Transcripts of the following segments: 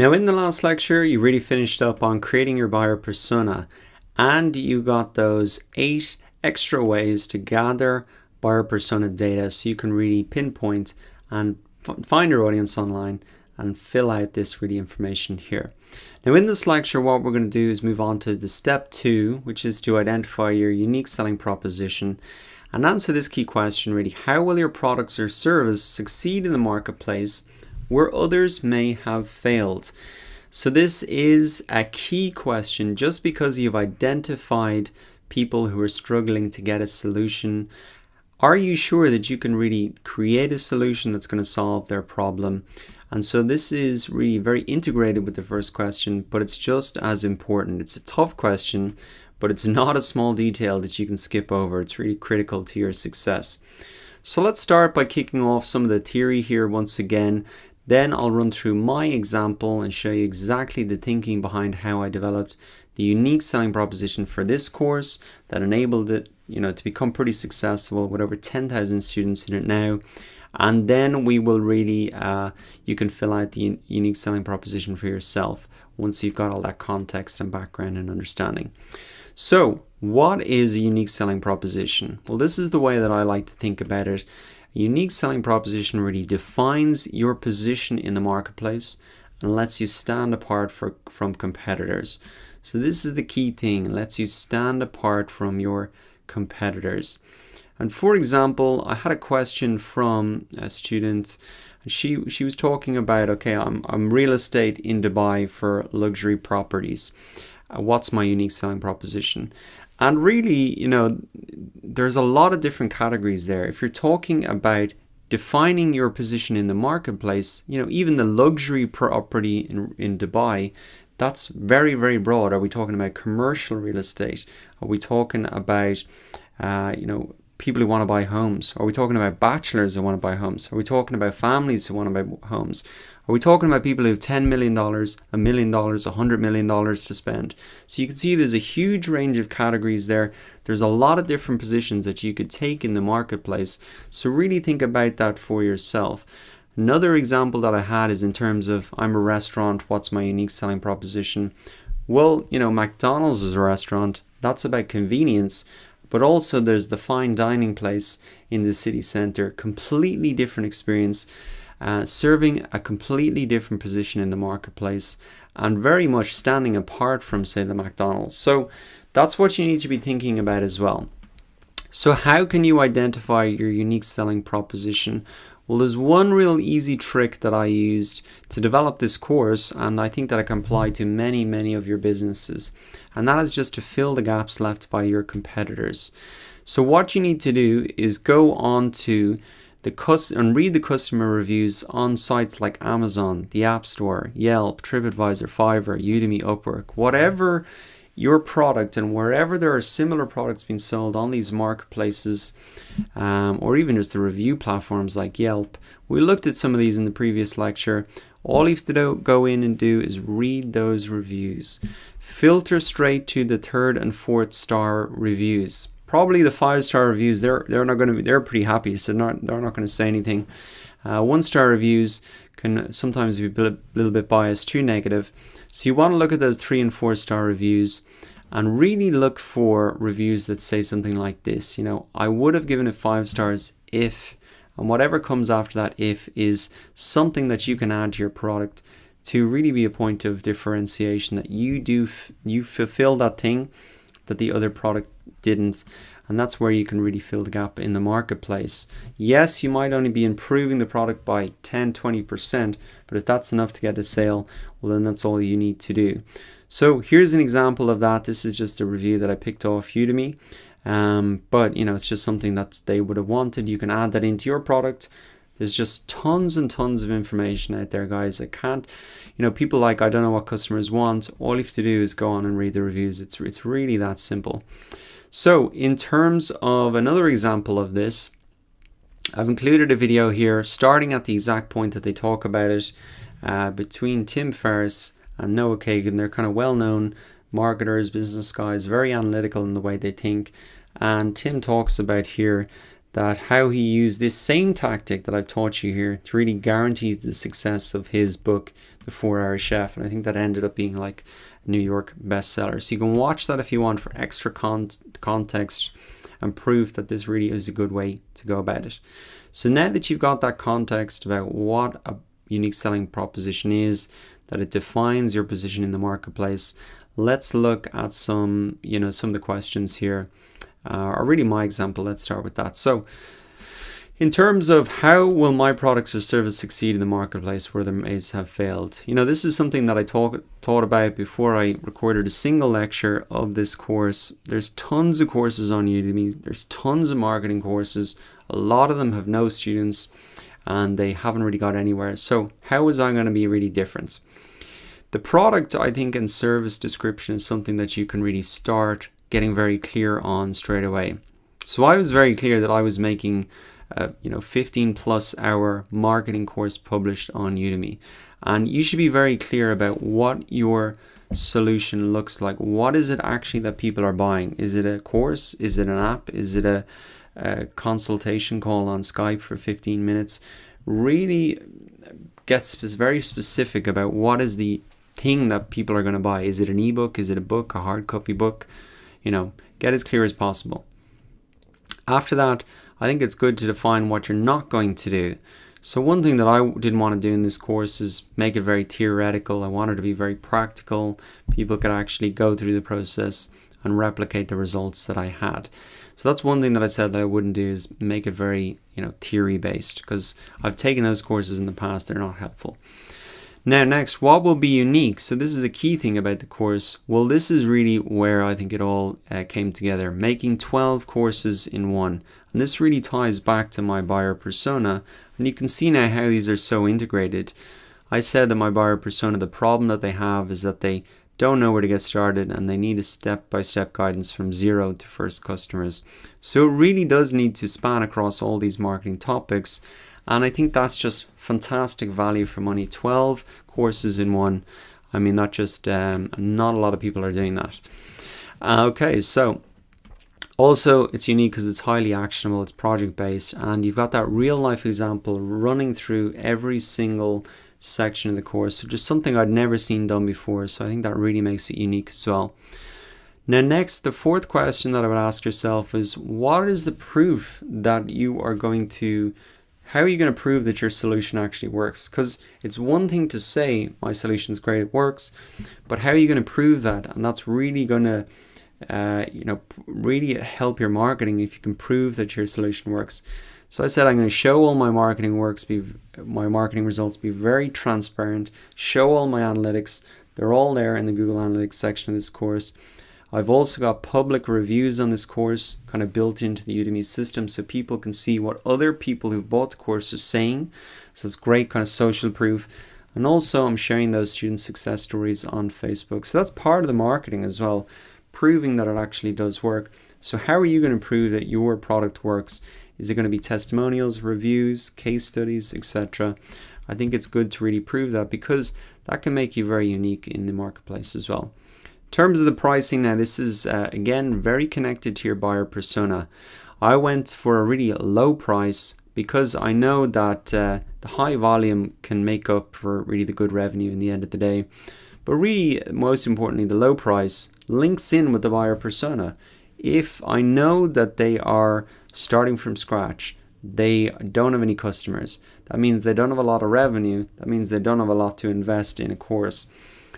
Now, in the last lecture, you really finished up on creating your buyer persona, and you got those 8 extra ways to gather buyer persona data so you can really pinpoint and find your audience online and fill out this really information here. Now, in this lecture, what we're going to do is move on to the step 2, which is to identify your unique selling proposition and answer this key question really: how will your products or service succeed in the marketplace where others may have failed? So this is a key question. Just because you've identified people who are struggling to get a solution, are you sure that you can really create a solution that's going to solve their problem? And so this is really very integrated with the first question, but it's just as important. It's a tough question, but it's not a small detail that you can skip over. It's really critical to your success. So let's start by kicking off some of the theory here once again. Then I'll run through my example and show you exactly the thinking behind how I developed the unique selling proposition for this course that enabled it, to become pretty successful with over 10,000 students in it now. And then we will really, you can fill out the unique selling proposition for yourself once you've got all that context and background and understanding. So what is a unique selling proposition? Well, this is the way that I like to think about it. A unique selling proposition really defines your position in the marketplace and lets you stand apart from competitors. So this is the key thing. It lets you stand apart from your competitors. And for example, I had a question from a student. She was talking about, okay, I'm real estate in Dubai for luxury properties. What's my unique selling proposition? And really, there's a lot of different categories there. If you're talking about defining your position in the marketplace, even the luxury property in Dubai, that's very, very broad. Are we talking about commercial real estate? Are we talking about, people who want to buy homes? Are we talking about bachelors who want to buy homes? Are we talking about families who want to buy homes? Are we talking about people who have $10 million, $1 million, $100 million to spend? So you can see there's a huge range of categories there. There's a lot of different positions that you could take in the marketplace. So really think about that for yourself. Another example that I had is in terms of, I'm a restaurant, what's my unique selling proposition? Well, McDonald's is a restaurant. That's about convenience. But also there's the fine dining place in the city center, completely different experience, serving a completely different position in the marketplace and very much standing apart from, say, the McDonald's. So that's what you need to be thinking about as well. So how can you identify your unique selling proposition? Well, there's one real easy trick that I used to develop this course, and I think that it can apply to many, many of your businesses. And that is just to fill the gaps left by your competitors. So what you need to do is go on to and read the customer reviews on sites like Amazon, the App Store, Yelp, TripAdvisor, Fiverr, Udemy, Upwork, whatever your product, and wherever there are similar products being sold on these marketplaces, or even just the review platforms like Yelp. We looked at some of these in the previous lecture. All you have to go in and do is read those reviews. Filter straight to the 3rd and 4th star reviews. Probably the 5-star reviews, they're pretty happy, so they're not going to say anything. 1-star reviews can sometimes be a little bit biased, too negative. So you want to look at those 3 and 4-star reviews and really look for reviews that say something like this. I would have given it 5 stars if, and whatever comes after that if is something that you can add to your product to really be a point of differentiation, that you fulfill that thing that the other product didn't. And that's where you can really fill the gap in the marketplace. Yes, you might only be improving the product by 10-20%, but if that's enough to get a sale, well, then that's all you need to do. So here's an example of that. This is just a review that I picked off Udemy, but it's just something that they would have wanted. You can add that into your product. There's just tons and tons of information out there, guys. People like, I don't know what customers want. All you have to do is go on and read the reviews. It's really that simple. So in terms of another example of this, I've included a video here starting at the exact point that they talk about it, between Tim Ferriss and Noah Kagan. They're kind of well-known marketers, business guys, very analytical in the way they think. And Tim talks about here that how he used this same tactic that I've taught you here to really guarantee the success of his book, The 4-Hour Chef, and I think that ended up being like a New York bestseller. So you can watch that if you want for extra context and proof that this really is a good way to go about it. So now that you've got that context about what a unique selling proposition is, that it defines your position in the marketplace, let's look at some of the questions here, or really my example. Let's start with that. So in terms of how will my products or service succeed in the marketplace where others have failed? This is something that I thought about before I recorded a single lecture of this course. There's tons of courses on Udemy. There's tons of marketing courses. A lot of them have no students and they haven't really got anywhere. So how is I going to be really different? The product, I think, and service description is something that you can really start getting very clear on straight away. So I was very clear that I was making 15 plus hour marketing course published on Udemy. And you should be very clear about what your solution looks like. What is it actually that people are buying? Is it a course? Is it an app? Is it a consultation call on Skype for 15 minutes? Really get very specific about what is the thing that people are going to buy. Is it an ebook? Is it a book? A hard copy book? Get as clear as possible. After that, I think it's good to define what you're not going to do. So one thing that I didn't want to do in this course is make it very theoretical. I wanted to be very practical. People could actually go through the process and replicate the results that I had. So that's one thing that I said that I wouldn't do, is make it very, theory based, because I've taken those courses in the past. They're not helpful. Now, next, what will be unique? So this is a key thing about the course. Well, this is really where I think it all came together, making 12 courses in one. And this really ties back to my buyer persona. And you can see now how these are so integrated. I said that my buyer persona, the problem that they have is that they don't know where to get started and they need a step-by-step guidance from zero to first customers. So it really does need to span across all these marketing topics. And I think that's just fantastic value for money. 12 courses in one. I mean, not a lot of people are doing that. Okay, so also it's unique because it's highly actionable, it's project based, and you've got that real life example running through every single section of the course. So just something I'd never seen done before. So I think that really makes it unique as well. Now next, the fourth question that I would ask yourself is, what is the proof that you are going to how are you going to prove that your solution actually works? Because it's one thing to say, my solution's great, it works, but how are you going to prove that? And that's really going to, really help your marketing if you can prove that your solution works. So I said I'm going to show all my marketing results, be very transparent, show all my analytics. They're all there in the Google Analytics section of this course. I've also got public reviews on this course kind of built into the Udemy system so people can see what other people who've bought the course are saying. So it's great kind of social proof. And also I'm sharing those student success stories on Facebook. So that's part of the marketing as well, proving that it actually does work. So how are you going to prove that your product works? Is it going to be testimonials, reviews, case studies, etc.? I think it's good to really prove that because that can make you very unique in the marketplace as well. In terms of the pricing, now this is again very connected to your buyer persona. I went for a really low price because I know that the high volume can make up for really the good revenue in the end of the day. But really, most importantly, the low price links in with the buyer persona. If I know that they are starting from scratch, they don't have any customers, that means they don't have a lot of revenue, that means they don't have a lot to invest in a course.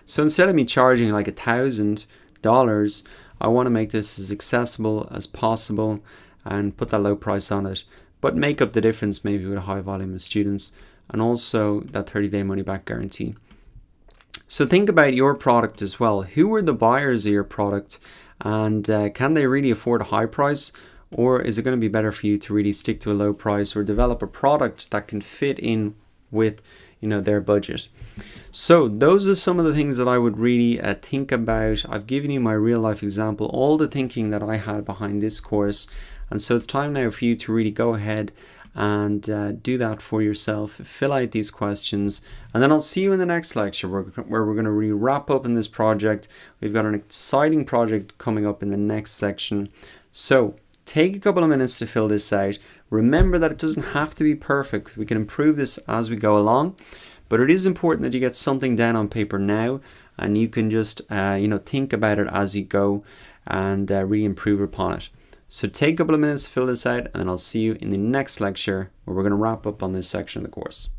So instead of me charging like $1,000, I want to make this as accessible as possible and put that low price on it, but make up the difference maybe with a high volume of students and also that 30-day money back guarantee. So think about your product as well. Who are the buyers of your product, and can they really afford a high price, or is it going to be better for you to really stick to a low price or develop a product that can fit in with their budget? So those are some of the things that I would really think about. I've given you my real life example, all the thinking that I had behind this course. And so it's time now for you to really go ahead and do that for yourself. Fill out these questions. And then I'll see you in the next lecture where we're going to really wrap up in this project. We've got an exciting project coming up in the next section. So take a couple of minutes to fill this out. Remember that it doesn't have to be perfect. We can improve this as we go along. But it is important that you get something down on paper now, and you can just think about it as you go and really improve upon it. So take a couple of minutes to fill this out, and I'll see you in the next lecture where we're going to wrap up on this section of the course.